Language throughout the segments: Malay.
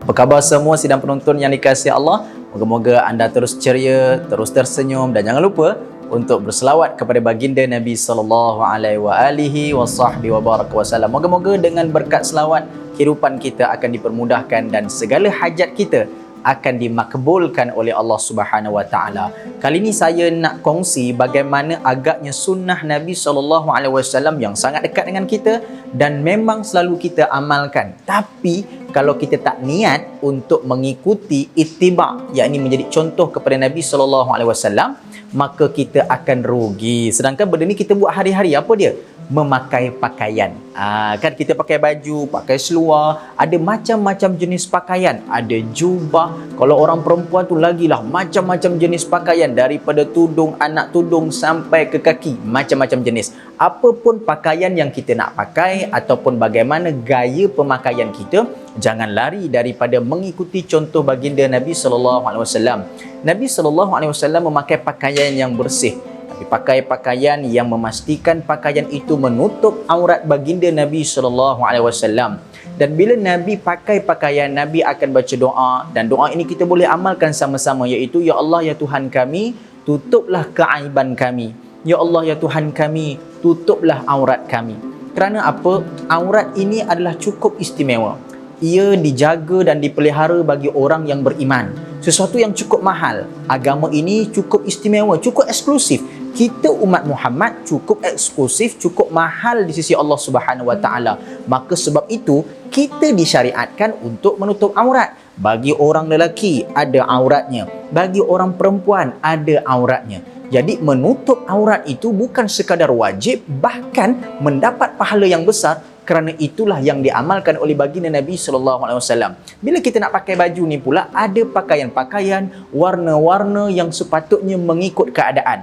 Apa khabar semua sidang penonton yang dikasihi Allah? Moga-moga anda terus ceria, terus tersenyum dan jangan lupa untuk berselawat kepada baginda Nabi sallallahu alaihi wasallam. Moga-moga dengan berkat selawat kehidupan kita akan dipermudahkan dan segala hajat kita akan dimakbulkan oleh Allah Subhanahu wa taala. Kali ini saya nak kongsi bagaimana agaknya sunnah Nabi sallallahu alaihi wasallam yang sangat dekat dengan kita dan memang selalu kita amalkan. Tapi kalau kita tak niat untuk mengikuti ittiba, yakni menjadi contoh kepada Nabi sallallahu alaihi wasallam, maka kita akan rugi. Sedangkan benda ni kita buat hari-hari, apa dia? Memakai pakaian. Kan kita pakai baju, pakai seluar, ada macam-macam jenis pakaian, ada jubah. Kalau orang perempuan tu lagilah macam-macam jenis pakaian, daripada tudung, anak tudung sampai ke kaki, macam-macam jenis. Apapun pakaian yang kita nak pakai ataupun bagaimana gaya pemakaian kita, jangan lari daripada mengikuti contoh baginda Nabi sallallahu alaihi wasallam. Nabi sallallahu alaihi wasallam memakai pakaian yang bersih. Tapi pakai pakaian yang memastikan pakaian itu menutup aurat baginda Nabi sallallahu alaihi wasallam. Dan bila Nabi pakai pakaian, Nabi akan baca doa, dan doa ini kita boleh amalkan sama-sama, iaitu ya Allah ya Tuhan kami, tutuplah keaiban kami. Ya Allah ya Tuhan kami, tutuplah aurat kami. Kerana apa? Aurat ini adalah cukup istimewa. Ia dijaga dan dipelihara bagi orang yang beriman. Sesuatu yang cukup mahal. Agama ini cukup istimewa, cukup eksklusif. Kita umat Muhammad cukup eksklusif, cukup mahal di sisi Allah Subhanahu wa taala. Maka sebab itu kita disyariatkan untuk menutup aurat. Bagi orang lelaki ada auratnya, bagi orang perempuan ada auratnya. Jadi menutup aurat itu bukan sekadar wajib, bahkan mendapat pahala yang besar. Kerana itulah yang diamalkan oleh baginda Nabi sallallahu alaihi wasallam. Bila kita nak pakai baju ni pula, ada pakaian-pakaian, warna-warna yang sepatutnya mengikut keadaan.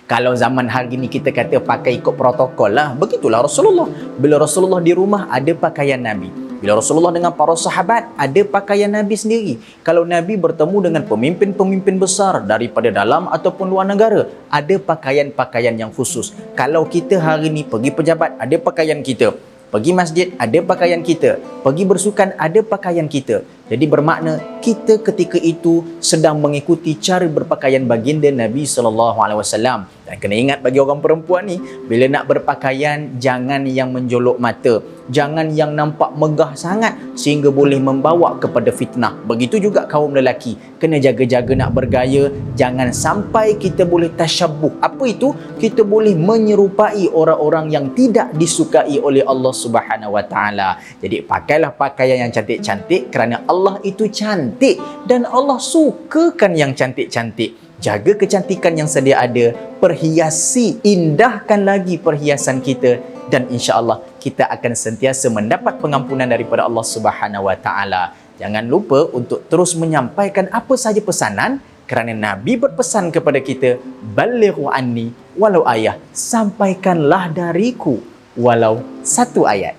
Kalau zaman hari ni kita kata pakai ikut protokol lah, begitulah Rasulullah. Bila Rasulullah di rumah, ada pakaian Nabi. Bila Rasulullah dengan para sahabat, ada pakaian Nabi sendiri. Kalau Nabi bertemu dengan pemimpin-pemimpin besar daripada dalam ataupun luar negara, ada pakaian-pakaian yang khusus. Kalau kita hari ni pergi pejabat, ada pakaian kita. Pergi masjid, ada pakaian kita. Pergi bersukan, ada pakaian kita. Jadi bermakna kita ketika itu sedang mengikuti cara berpakaian baginda Nabi SAW. Dan kena ingat bagi orang perempuan ni, bila nak berpakaian, jangan yang menjolok mata. Jangan yang nampak megah sangat sehingga boleh membawa kepada fitnah. Begitu juga kaum lelaki. Kena jaga-jaga nak bergaya. Jangan sampai kita boleh tasyabbuh. Apa itu? Kita boleh menyerupai orang-orang yang tidak disukai oleh Allah Subhanahu wa taala. Jadi pakailah pakaian yang cantik-cantik kerana Allah itu cantik dan Allah sukakan yang cantik-cantik. Jaga kecantikan yang sedia ada, perhiasi, indahkan lagi perhiasan kita, dan insya-Allah kita akan sentiasa mendapat pengampunan daripada Allah Subhanahu wa taala. Jangan lupa untuk terus menyampaikan apa saja pesanan, kerana Nabi berpesan kepada kita, balighu anni walau ayah, sampaikanlah dariku walau satu ayat.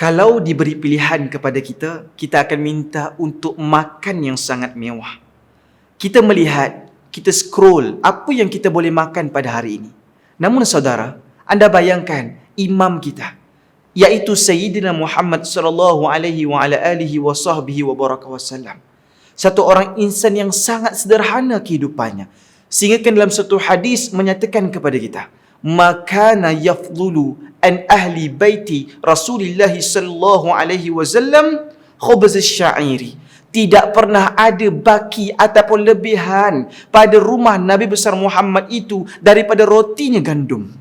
Kalau diberi pilihan kepada kita, kita akan minta untuk makan yang sangat mewah. Kita melihat, kita scroll apa yang kita boleh makan pada hari ini. Namun saudara, anda bayangkan imam kita, iaitu Sayyidina Muhammad sallallahu alaihi wa ala alihi wa sahbihi wa baraka wasallam. Satu orang insan yang sangat sederhana kehidupannya. Sehingga dalam satu hadis menyatakan kepada kita, makana yafdulu an ahli baiti Rasulullah sallallahu alaihi wasallam khubz asy-sya'iri. Tidak pernah ada baki ataupun lebihan pada rumah Nabi besar Muhammad itu daripada rotinya gandum.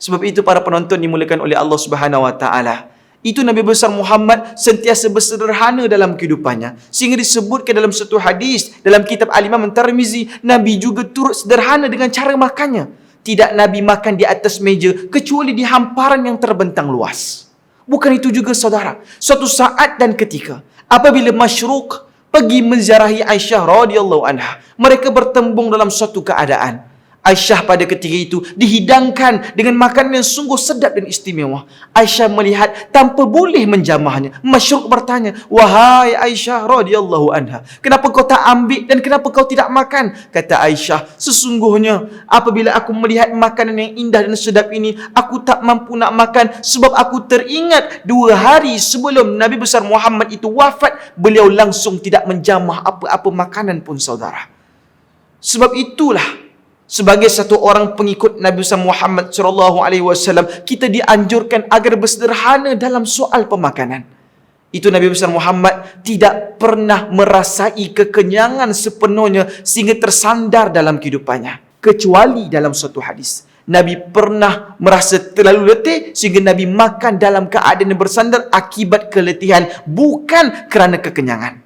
Sebab itu para penonton dimuliakan oleh Allah Subhanahu wa taala, itu Nabi besar Muhammad sentiasa bersederhana dalam kehidupannya. Sehingga disebutkan dalam satu hadis dalam kitab Al-Imam Tirmizi, Nabi juga turut sederhana dengan cara makannya. Tidak Nabi makan di atas meja kecuali di hamparan yang terbentang luas. Bukan itu juga saudara, suatu saat dan ketika apabila Masyruq pergi menziarahi Aisyah radhiyallahu anha, mereka bertembung dalam suatu keadaan. Aisyah pada ketika itu dihidangkan dengan makanan yang sungguh sedap dan istimewa. Aisyah melihat tanpa boleh menjamahnya. Masyruq bertanya, "Wahai Aisyah radhiyallahu anha, kenapa kau tak ambil dan kenapa kau tidak makan?" Kata Aisyah, "Sesungguhnya apabila aku melihat makanan yang indah dan sedap ini, aku tak mampu nak makan sebab aku teringat 2 hari sebelum Nabi besar Muhammad itu wafat, beliau langsung tidak menjamah apa-apa makanan pun saudara." Sebab itulah sebagai satu orang pengikut Nabi besar Muhammad sallallahu alaihi wasallam, kita dianjurkan agar bersederhana dalam soal pemakanan. Itu Nabi besar Muhammad tidak pernah merasai kekenyangan sepenuhnya sehingga tersandar dalam kehidupannya. Kecuali dalam suatu hadis, Nabi pernah merasa terlalu letih sehingga Nabi makan dalam keadaan bersandar akibat keletihan, bukan kerana kekenyangan.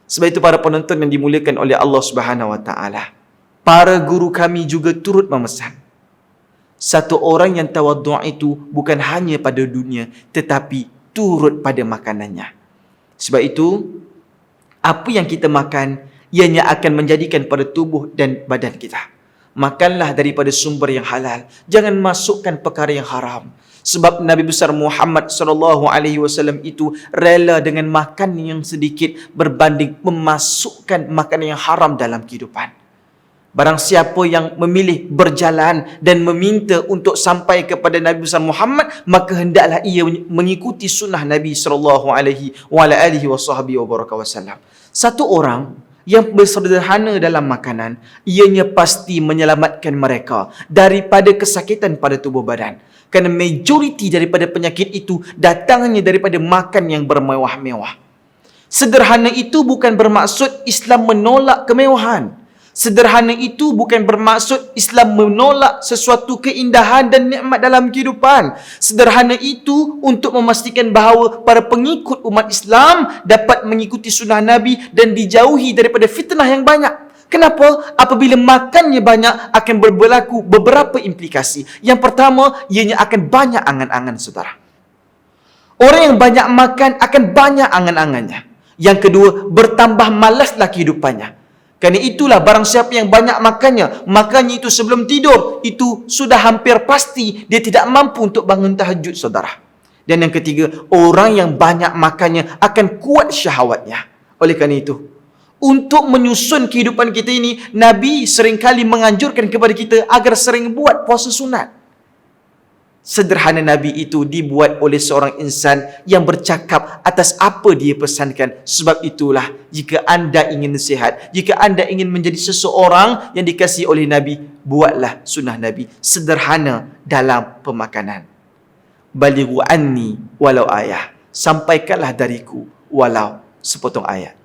Sebab itu para penonton yang dimuliakan oleh Allah Subhanahu wa taala, para guru kami juga turut memesan, satu orang yang tawaddu' itu bukan hanya pada dunia tetapi turut pada makanannya. Sebab itu apa yang kita makan ianya akan menjadikan pada tubuh dan badan kita. Makanlah daripada sumber yang halal, jangan masukkan perkara yang haram. Sebab Nabi besar Muhammad sallallahu alaihi wasallam itu rela dengan makan yang sedikit berbanding memasukkan makanan yang haram dalam kehidupan. Barang siapa yang memilih berjalan dan meminta untuk sampai kepada Nabi besar Muhammad, maka hendaklah ia mengikuti sunnah Nabi sallallahu alaihi wasallam. Satu orang yang bersederhana dalam makanan, ianya pasti menyelamatkan mereka daripada kesakitan pada tubuh badan. Kerana majoriti daripada penyakit itu datangnya daripada makan yang bermewah-mewah. Sederhana itu bukan bermaksud Islam menolak kemewahan. Sederhana itu bukan bermaksud Islam menolak sesuatu keindahan dan nikmat dalam kehidupan. Sederhana itu untuk memastikan bahawa para pengikut umat Islam dapat mengikuti sunnah Nabi dan dijauhi daripada fitnah yang banyak. Kenapa? Apabila makannya banyak akan berlaku beberapa implikasi. Yang pertama, ianya akan banyak angan-angan saudara. Orang yang banyak makan akan banyak angan-angannya. Yang kedua, bertambah malaslah kehidupannya. Kerana itulah barang siapa yang banyak makannya itu sebelum tidur, itu sudah hampir pasti dia tidak mampu untuk bangun tahajud saudara. Dan yang ketiga, orang yang banyak makannya akan kuat syahwatnya. Oleh kerana itu, untuk menyusun kehidupan kita ini, Nabi seringkali menganjurkan kepada kita agar sering buat puasa sunat. Sederhana Nabi itu dibuat oleh seorang insan yang bercakap atas apa dia pesankan. Sebab itulah, jika anda ingin sihat, jika anda ingin menjadi seseorang yang dikasihi oleh Nabi, buatlah sunnah Nabi. Sederhana dalam pemakanan. Balighu anni walau ayah. Sampaikanlah dariku walau sepotong ayat.